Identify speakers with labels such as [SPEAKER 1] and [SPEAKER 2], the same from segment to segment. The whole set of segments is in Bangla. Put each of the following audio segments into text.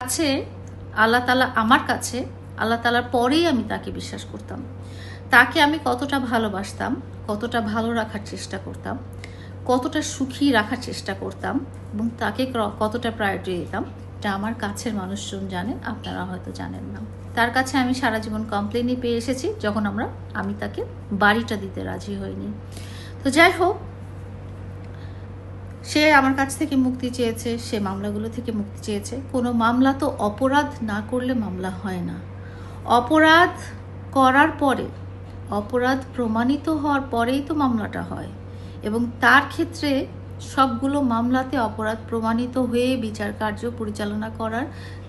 [SPEAKER 1] কাছে আল্লাহ তাআলা, আমার কাছে আল্লাহ তাআলার পরেই আমি তাকে বিশ্বাস করতাম। তাকে আমি কতটা ভালোবাসতাম, কতটা ভালো রাখার চেষ্টা করতাম, কতটা সুখী রাখার চেষ্টা করতাম এবং তাকে কতটা প্রায়োরিটি দিতাম, এটা আমার কাছের মানুষজন জানেন, আপনারা হয়তো জানেন না। তার কাছে আমি সারা জীবন কমপ্লেনই পেয়ে এসেছি যখন আমি তাকে বাড়িটা দিতে রাজি হইনি। তো যাই হোক, সে আমার কাছ থেকে মুক্তি চেয়েছে, সে মামলাগুলো থেকে মুক্তি চেয়েছে। কোনো মামলা তো অপরাধ না করলে মামলা হয় না। অপরাধ করার পরে, অপরাধ প্রমাণিত হওয়ার পরেই তো মামলাটা হয়, এবং তার ক্ষেত্রে সবগুলো মামলাতে অপরাধ প্রমাণিত হয়ে বিচার কার্য পরিচালনা করার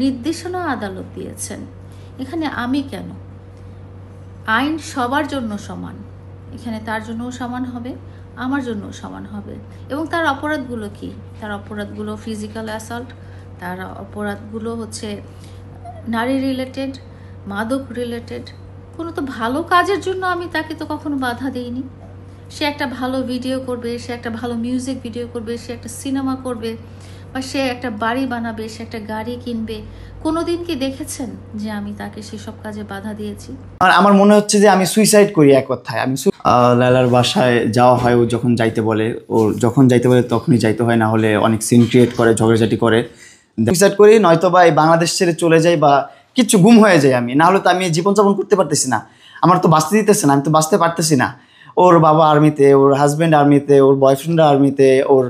[SPEAKER 1] নির্দেশনা আদালত দিয়েছেন। এখানে আমি কেন? আইন সবার জন্য সমান, এখানে তার জন্যও সমান হবে, আমার জন্যও সমান হবে। এবং তার অপরাধগুলো কি? তার অপরাধগুলো ফিজিক্যাল অ্যাসল্ট, তার অপরাধগুলো হচ্ছে নারী রিলেটেড, মাদক রিলেটেড। কোনো তো ভালো কাজের জন্য আমি তাকে তো কখনো বাধা দিইনি। সে একটা ভালো ভিডিও করবে, সে একটা ভালো মিউজিক ভিডিও করবে, সে একটা সিনেমা করবে, বা সে একটা বাড়ি বানাবে, সে একটা গাড়ি কিনবে। কোনোদিন কি দেখেছেন যে আমি তাকে সেসব কাজে বাধা দিয়েছি?
[SPEAKER 2] আমার মনে হচ্ছে যে আমি সুইসাইড করি এক কথায়। আমি লায়লার বাসায় যাওয়া হয়, ও যখন যাইতে বলে, ওর যখন যাইতে বলে তখনই যাইতে হয়, না হলে অনেক সিন ক্রিয়েট করে, ঝগড়াঝাটি করে। সুইসাইড করি, নয়তো বা এই বাংলাদেশ ছেড়ে চলে যাই, বা কিছু গুম হয়ে যায় আমি, না হলে তো আমি জীবনযাপন করতে পারতেছি না। আমার তো বাঁচতে দিতেছে না, আমি তো বাঁচতে পারতেছি না। ওর বাবা আর্মিতে, ওর হাজব্যান্ড আর্মিতে, ওর বয়ফ্রেন্ডরা আর্মিতে, ওর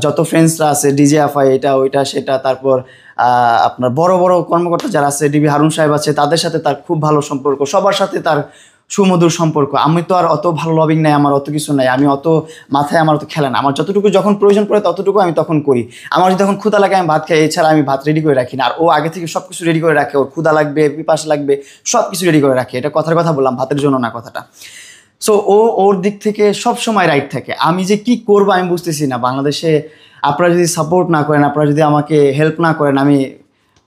[SPEAKER 2] যত ফ্রেন্ডসরা আছে, ডিজে আফাই, এটা ওইটা সেটা, তারপর আপনার বড় বড় কর্মকর্তা যারা আছে, ডিবি হারুন সাহেব আছে, তাদের সাথে তার খুব ভালো সম্পর্ক, সবার সাথে তার সুমধুর সম্পর্ক। আমি তো আর অত ভালো লবিং নাই, আমার অত কিছু নাই, আমি অত মাথায় আমার অত খেলা না। আমার যতটুকু যখন প্রয়োজন পড়ে ততটুকু আমি তখন করি। আমার যদি তখন ক্ষুধা লাগে আমি ভাত খাই, এছাড়া আমি ভাত রেডি করে রাখি না। আর ও আগে থেকে সব কিছু রেডি করে রাখে, ওর ক্ষুধা লাগবে, পিপাস লাগবে, সব কিছু রেডি করে রাখে। এটা কথার কথা বললাম, ভাতের জন্য না কথাটা। সো ওর দিক থেকে সব সময় রাইট থাকে। আমি যে কি করবো আমি বুঝতেছি না। বাংলাদেশে আপনারা যদি সাপোর্ট না করেন, আপনারা যদি আমাকে হেল্প না করেন, আমি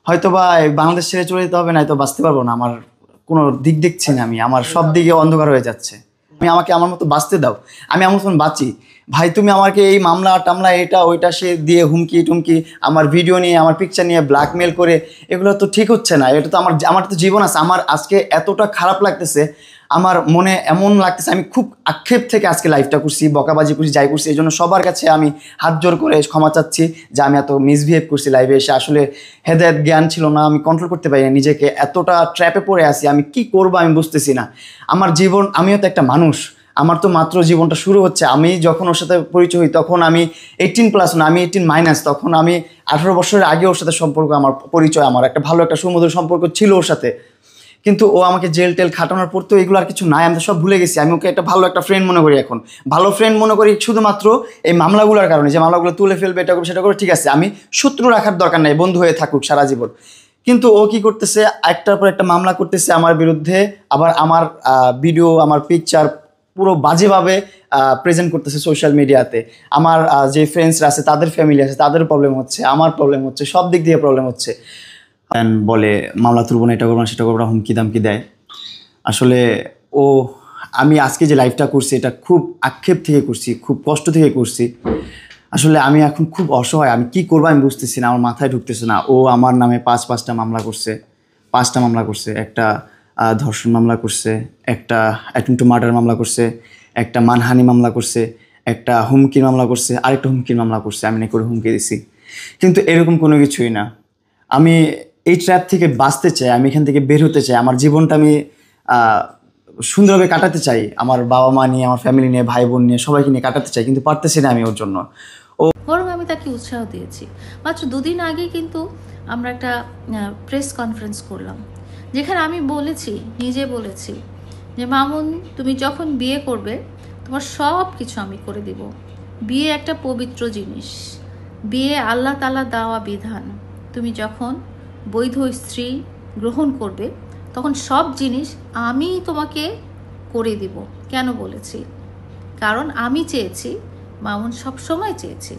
[SPEAKER 2] হয়তো বা বাংলাদেশ ছেড়ে চলে যেতে হবে, না তো বাঁচতে পারবো না। আমার কোনো দিক দেখছি না, আমার সব দিকে অন্ধকার হয়ে যাচ্ছে। আমাকে আমার মতো বাঁচতে দাও, আমি আমার মতন বাঁচি। ভাই তুমি আমাকে এই মামলা টামলা এটা ওইটা সে দিয়ে হুমকি টুমকি, আমার ভিডিও নিয়ে, আমার পিকচার নিয়ে ব্ল্যাকমেল করে, এগুলো তো ঠিক হচ্ছে না। এটা তো আমার তো জীবন আছে। আমার আজকে এতটা খারাপ লাগতেছে, আমার মনে এমন লাগতেছে, আমি খুব আক্ষেপ থেকে আজকে লাইফটা করছি, বকাবাজি করছি, যাই করছি। এই জন্য সবার কাছে আমি হাত জোর করে ক্ষমা চাচ্ছি যে আমি এত মিসবিহেভ করছি লাইভে এসে। আসলে হেদায়েত জ্ঞান ছিল না, আমি কন্ট্রোল করতে পারি না নিজেকে। এতটা ট্র্যাপে পড়ে আছি, আমি কি করবো আমি বুঝতেছি না। আমার জীবন, আমিও তো একটা মানুষ, আমার তো মাত্র জীবনটা শুরু হচ্ছে। আমি যখন ওর সাথে পরিচয় হই তখন আমি 18+ না, আমি 18-, তখন আমি 18 বছরের আগে ওর সাথে সম্পর্ক, আমার পরিচয়, আমার একটা ভালো একটা সুমধুর সম্পর্ক ছিল ওর সাথে। কিন্তু ও আমাকে জেল টেল খাটানোর পর তো এগুলো আর কিছু নাই, আমি তো সব ভুলে গেছি। আমি ওকে একটা ভালো একটা ফ্রেন্ড মনে করি, এখন ভালো ফ্রেন্ড মনে করি শুধুমাত্র এই মামলাগুলোর কারণে, যে মামলাগুলো তুলে ফেলবে, এটা করবে সেটা করবে, ঠিক আছে, আমি শত্রু রাখার দরকার নাই, বন্ধু হয়ে থাকুক সারা জীবন। কিন্তু ও কি করতেছে, একটার পর একটা মামলা করতেছে আমার বিরুদ্ধে, আবার আমার ভিডিও, আমার পিকচার পুরো বাজেভাবে প্রেজেন্ট করতেছে সোশ্যাল মিডিয়াতে। আমার যে ফ্রেন্ডসরা আছে, তাদের ফ্যামিলি আছে, তাদের প্রবলেম হচ্ছে, আমার প্রবলেম হচ্ছে, সব দিক দিয়ে প্রবলেম হচ্ছে। বলে মামলা তুলব না, এটা করবো না, সেটা করবো না, হুমকি দামকি দেয়। আসলে আমি আজকে যে লাইভটা করছি এটা খুব আক্ষেপ থেকে করছি, খুব কষ্ট থেকে করছি। আসলে আমি এখন খুব অসহায়, আমি কি করবো আমি বুঝতেছি না, আমার মাথায় ঢুকতেছে না। ও আমার নামে 5টা মামলা করছে, 5টা মামলা করছে। একটা ধর্ষণ মামলা করছে, একটা অ্যাটেম্পট টু মার্ডার মামলা করছে, একটা মানহানি মামলা করছে, একটা হুমকির মামলা করছে, আরেকটা হুমকির মামলা করছে, আমি নাকি করে হুমকি দিছি। কিন্তু এরকম কোনো কিছুই না। আমি এই ট্র্যাপ থেকে বাঁচতে চাই, আমি এখান থেকে বের হতে চাই, আমার জীবনটা আমি সুন্দরভাবে কাটাতে চাই, আমার বাবা মা নিয়ে, আমার ফ্যামিলি নিয়ে, ভাই বোন নিয়ে, সবাইকে নিয়ে কাটাতে চাই, কিন্তু পারতেছি না আমি ওর জন্য।
[SPEAKER 1] বরং আমি তাকে উৎসাহ দিয়েছি। মাত্র 2 দিন আগে কিন্তু আমরা একটা প্রেস কনফারেন্স করলাম, যেখানে আমি বলেছি, নিজে বলেছি যে মামুন, তুমি যখন বিয়ে করবে তোমার সব কিছু আমি করে দিব। বিয়ে একটা পবিত্র জিনিস, বিয়ে আল্লাহ তাআলা দেওয়া বিধান। তুমি যখন বৈধ স্ত্রী গ্রহণ করবে তখন সব জিনিস আমি তোমাকে করে দিব। কেন বলেছি? কারণ আমি চেয়েছি, মামুন সবসময় চেয়েছি,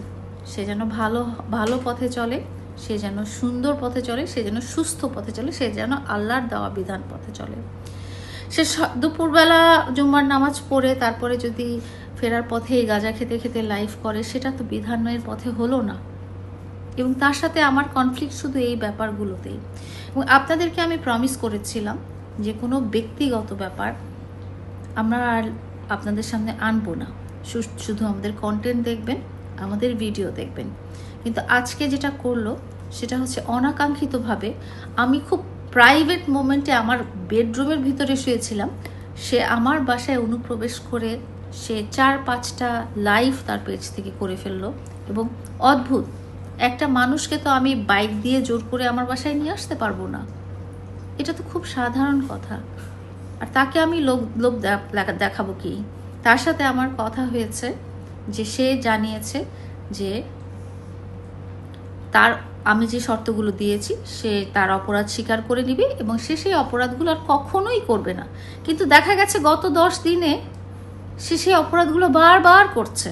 [SPEAKER 1] সে যেন ভালো ভালো পথে চলে, সে যেন সুন্দর পথে চলে, সে যেন সুস্থ পথে চলে, সে যেন আল্লাহর দেওয়া বিধান পথে চলে। সে দুপুরবেলা জুম্মার নামাজ পড়ে তারপরে যদি ফেরার পথে গাঁজা খেতে খেতে লাইভ করে, সেটা তো বিধানের পথে হলো না। এবং তার সাথে আমার কনফ্লিক্ট শুধু এই ব্যাপারগুলোতেই। এবং আপনাদেরকে আমি প্রমিস করেছিলাম যে কোনো ব্যক্তিগত ব্যাপার আমরা আর আপনাদের সামনে আনবো না, শুধু আমাদের কন্টেন্ট দেখবেন, আমাদের ভিডিও দেখবেন। কিন্তু আজকে যেটা করলো সেটা হচ্ছে অনাকাঙ্ক্ষিতভাবে আমি খুব প্রাইভেট মোমেন্টে আমার বেডরুমের ভিতরে শুয়েছিলাম, সে আমার বাসায় অনুপ্রবেশ করে সে 4-5টা লাইভ তার পেজ থেকে করে ফেললো। এবং অদ্ভুত, একটা মানুষকে তো আমি বাইক দিয়ে জোর করে আমার বাসায় নিয়ে আসতে পারবো না, এটা তো খুব সাধারণ কথা। আর তাকে আমি লোভ দেখাবো কি? তার সাথে আমার কথা হয়েছে যে সে জানিয়েছে যে তার আমি যে শর্তগুলো দিয়েছি সে তার অপরাধ স্বীকার করে নিবে এবং সে সেই অপরাধগুলো আর কখনোই করবে না। কিন্তু দেখা গেছে গত 10 দিনে সে সেই অপরাধগুলো বারবার করছে।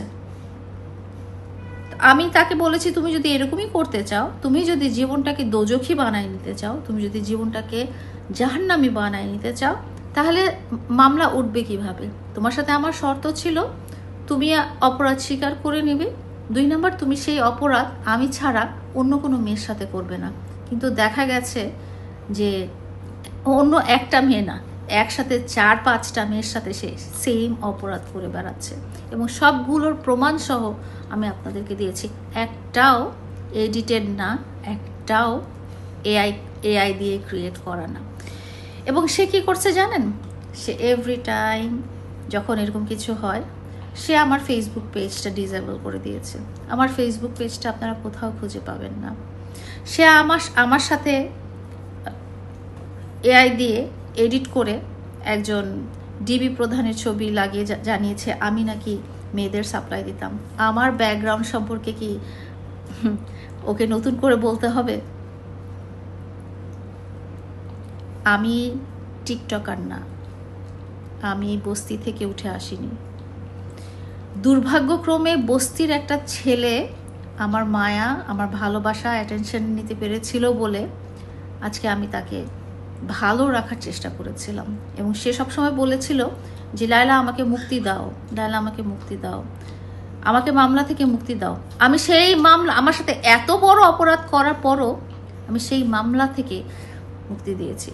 [SPEAKER 1] আমি তাকে বলেছি তুমি যদি এরকমই করতে চাও, তুমি যদি জীবনটাকে দোজখী বানায় নিতে চাও, তুমি যদি জীবনটাকে জাহান্নামী বানায় নিতে চাও, তাহলে মামলা উঠবে কিভাবে? তোমার সাথে আমার শর্ত ছিল তুমি অপরাধ স্বীকার করে নেবে, 2 নম্বর তুমি সেই অপরাধ আমি ছাড়া অন্য কোনো মেয়ের সাথে করবে না। কিন্তু দেখা গেছে যে অন্য একটা মেয়ে না, একসাথে 4-5টা মেয়ের সাথে সে সেম অপরাধ করে বেড়াচ্ছে এবং সবগুলোর প্রমাণ সহ আমি আপনাদেরকে দিয়েছি। একটাও এডিটেড না, একটাও এআই দিয়ে ক্রিয়েট করা না। এবং সে কি করছে জানেন? সে এভরি টাইম যখন এরকম কিছু হয় সে আমার ফেসবুক পেজটা ডিসেবল করে দিয়েছে। আমার ফেসবুক পেজটা আপনারা কোথাও খুঁজে পাবেন না। সে আমার সাথে এআই দিয়ে এডিট করে একজন ডিবি প্রধানের ছবি লাগিয়ে জানিয়েছে আমি নাকি মেয়েদের সাপ্লাই দিতাম। আমার ব্যাকগ্রাউন্ড সম্পর্কে কি ওকে নতুন করে বলতে হবে? আমি টিকটকার না, আমি বস্তি থেকে উঠে আসিনি। দুর্ভাগ্যক্রমে বস্তির একটা ছেলে আমার মায়া, আমার ভালোবাসা, অ্যাটেনশন নিতে পেরেছিল বলে আজকে আমি তাকে ভালো রাখার চেষ্টা করেছিলাম। এবং সে সবসময় বলেছিল যে লায়লা আমাকে মুক্তি দাও, লায়লা আমাকে মুক্তি দাও, আমাকে মামলা থেকে মুক্তি দাও। আমি সেই মামলা, আমার সাথে এত বড় অপরাধ করার পরও আমি সেই মামলা থেকে মুক্তি দিয়েছি।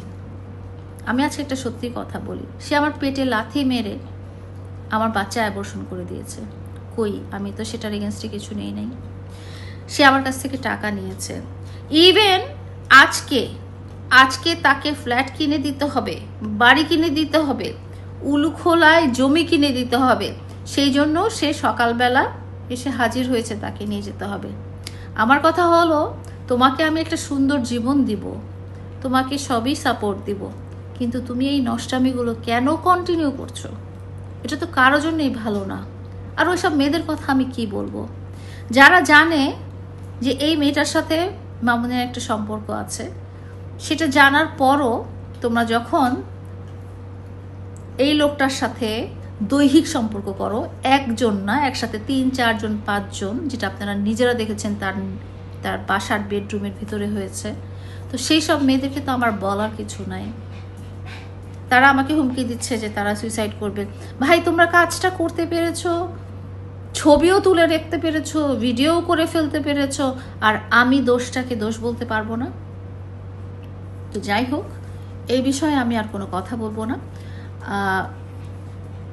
[SPEAKER 1] আমি আজকে একটা সত্যি কথা বলি, সে আমার পেটে লাথি মেরে আমার বাচ্চা অ্যাবর্শন করে দিয়েছে। কই, আমি তো সেটার এগেনস্টে কিছু নেই নাই। সে আমার কাছ থেকে টাকা নিয়েছে। ইভেন আজকে তাকে ফ্ল্যাট কিনে দিতে হবে, বাড়ি কিনে দিতে হবে, উলুখোলায় জমি কিনে দিতে হবে, সেই জন্য সে সকালবেলা এসে হাজির হয়েছে, তাকে নিয়ে যেতে হবে। আমার কথা হলো তোমাকে আমি একটা সুন্দর জীবন দিব, তোমাকে সবই সাপোর্ট দিব, কিন্তু তুমি এই নষ্টামিগুলো কেন কন্টিনিউ করছো? এটা তো কারো জন্যই ভালো না। আর ওইসব মেয়েদের কথা আমি কি বলবো, যারা জানে যে এই মেয়েটার সাথে মামুনের একটা সম্পর্ক আছে, সেটা জানার পরও তোমরা যখন এই লোকটার সাথে দৈহিক সম্পর্ক করো, একজন না, একসাথে 3-4 জন 5 জন, যেটা আপনারা নিজেরা দেখেছেন তার বাসার বেডরুমের ভিতরে হয়েছে, তো সেই সব মেয়েদেরকে তো আমার বলার কিছু নাই। তারা আমাকে হুমকি দিচ্ছে যে তারা সুইসাইড করবে। ভাই, তোমরা কাজটা করতে পেরেছো, ছবিও তুলে রাখতে পেরেছো, ভিডিও করে ফেলতে পেরেছো, আর আমি দোষটাকে দোষ বলতে পারবো না? তো যাই হোক, এই বিষয়ে আমি আর কোনো কথা বলবো না।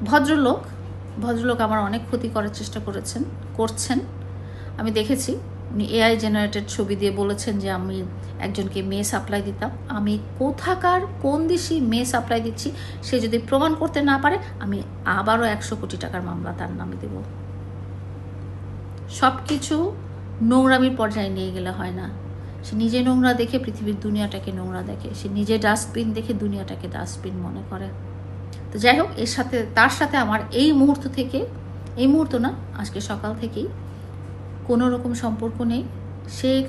[SPEAKER 1] ভদ্রলোক আমার অনেক ক্ষতি করার চেষ্টা করছেন। আমি দেখেছি উনি এআই জেনারেটেড ছবি দিয়ে বলেছেন যে আমি একজনকে মেয়ে সাপ্লাই দিতাম। আমি কোথাকার কোন দেশি মেয়ে সাপ্লাই দিচ্ছি সে যদি প্রমাণ করতে না পারে, আমি আবারও 100 কোটি টাকার মামলা তার নামে দেব। সব কিছু নোংরামির পর্যায়ে নিয়ে গেলে হয় না। সে নিজে নোংরা দেখে পৃথিবীর দুনিয়াটাকে নোংরা দেখে, সে নিজে ডাস্টবিন দেখে দুনিয়াটাকে ডাস্টবিন মনে করে। তো যাই হোক, তার সাথে আমার এই মুহূর্ত না, আজকে সকাল থেকেই কোনো রকম সম্পর্ক নেই।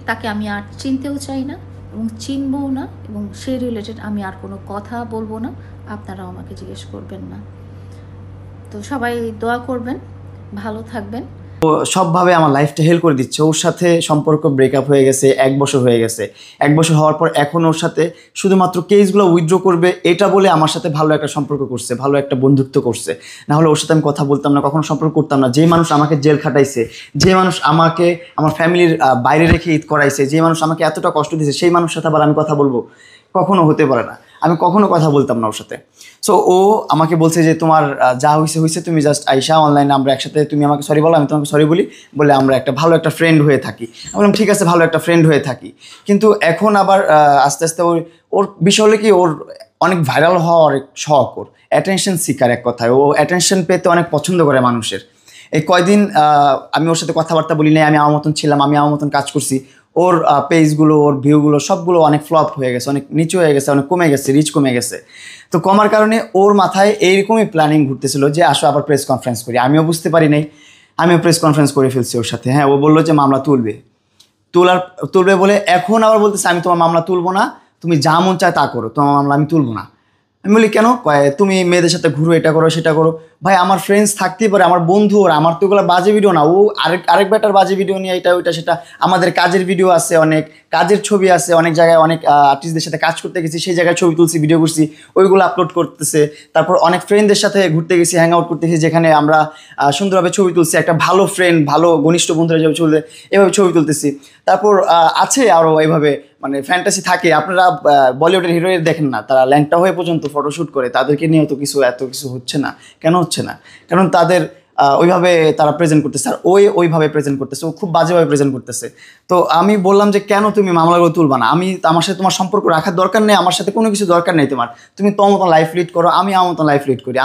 [SPEAKER 1] তাকে আমি আর চিনতেও চাই না এবং চিনবও না, এবং সে রিলেটেড আমি আর কোনো কথা বলবো না, আপনারাও আমাকে জিজ্ঞেস করবেন না। তো সবাই দোয়া করবেন, ভালো থাকবেন।
[SPEAKER 2] ও সবভাবে আমার লাইফটা হেল্প করে দিচ্ছে। ওর সাথে সম্পর্ক ব্রেকআপ হয়ে গেছে, 1 বছর হয়ে গেছে। 1 বছর হওয়ার পর এখন ওর সাথে শুধুমাত্র কেসগুলো উইথড্র করবে এটা বলে আমার সাথে ভালো একটা সম্পর্ক করছে, ভালো একটা বন্ধুত্ব করছে। না হলে ওর সাথে আমি কথা বলতাম না, কখনো সম্পর্ক করতাম না। যে মানুষ আমাকে জেল খাটাইছে, যে মানুষ আমাকে আমার ফ্যামিলির বাইরে রেখে ঈদ করাইছে, যে মানুষ আমাকে এতটা কষ্ট দিয়েছে, সেই মানুষের সাথে আবার আমি কথা বলবো? কখনো হতে পারে না। আমি কখনো কথা বলতাম না ওর সাথে। সো ও আমাকে বলছে যে তোমার যা হয়েছে হয়েছে, তুমি জাস্ট আইসা অনলাইনে আমরা একসাথে, তুমি আমাকে সরি বলো, আমি তোমাকে সরি বলি, বলে আমরা একটা ভালো একটা ফ্রেন্ড হয়ে থাকি। আমি বললাম ঠিক আছে, ভালো একটা ফ্রেন্ড হয়ে থাকি। কিন্তু এখন আবার আস্তে আস্তে ওর বিষয় হলো কি, ওর অনেক ভাইরাল হওয়ার শখ, ওর অ্যাটেনশন সিকার এক কথায়। ও অ্যাটেনশন পেতে অনেক পছন্দ করে মানুষের। এই কয়দিন আমি ওর সাথে কথাবার্তা বলি নাই, আমি আমার মতন ছিলাম, আমি আমার মতন কাজ করছি। ওর পেজগুলো, ওর ভিউগুলো সবগুলো অনেক ফ্লপ হয়ে গেছে, অনেক নিচু হয়ে গেছে, অনেক কমে গেছে, রিচ কমে গেছে। তো কমার কারণে ওর মাথায় এইরকমই প্ল্যানিং ঘুরতেছিল যে আসো আবার প্রেস কনফারেন্স করি। আমিও বুঝতে পারি নাই, আমিও প্রেস কনফারেন্স করে ফেলছি ওর সাথে। হ্যাঁ, ও বললো যে মামলা তুলবে বলে এখন আবার বলতেছে আমি তোমার মামলা তুলবো না, তুমি যা মন চায় তা করো, তোমার মামলা আমি তুলবো না। আমি বলি কেন? তুমি মেয়েদের সাথে ঘুরো, এটা করো সেটা করো। ভাই আমার ফ্রেন্ডস থাকতেই পারে, আমার বন্ধু ওরা, আমার তো ওগুলো বাজে ভিডিও না। ও আরেক ব্যাটার বাজে ভিডিও নিয়ে এটা ওইটা সেটা। আমাদের কাজের ভিডিও আছে, অনেক কাজের ছবি আছে, অনেক জায়গায় অনেক আর্টিস্টদের সাথে কাজ করতে গেছি, সেই জায়গায় ছবি তুলছি, ভিডিও করছি, ওইগুলো আপলোড করতেছে। তারপর অনেক ফ্রেন্ডদের সাথে ঘুরতে গেছি, হ্যাং আউট করতে গেছি, যেখানে আমরা সুন্দরভাবে ছবি তুলছি, একটা ভালো ফ্রেন্ড, ভালো ঘনিষ্ঠ বন্ধুরা যেভাবে চলতে, এভাবে ছবি তুলতেছি। তারপর আছে আরও এইভাবে মানে ফ্যান্টাসি থাকে। আপনারা বলিউডের হিরোইন দেখেন না, তারা ল্যাংটা হয়ে পর্যন্ত ফটোশ্যুট করে, তাদেরকে নিয়েও তো এত কিছু হচ্ছে না। কেন হচ্ছে না? কারণ তাদের ওইভাবে তারা প্রেজেন্ট করতেছে, আর ওইভাবে প্রেজেন্ট করতেছে, ও খুব বাজেভাবে প্রেজেন্ট করতেছে। তো আমি বললাম যে কেন তুমি মামলাগুলো তুলবা না? আমার সাথে তোমার সম্পর্ক রাখার দরকার নেই, আমার সাথে কোনো কিছু দরকার নেই তোমার। তুমি তোমার মতন লাইফ লিড করো, আমি আমার মতন লাইফ লিড করি।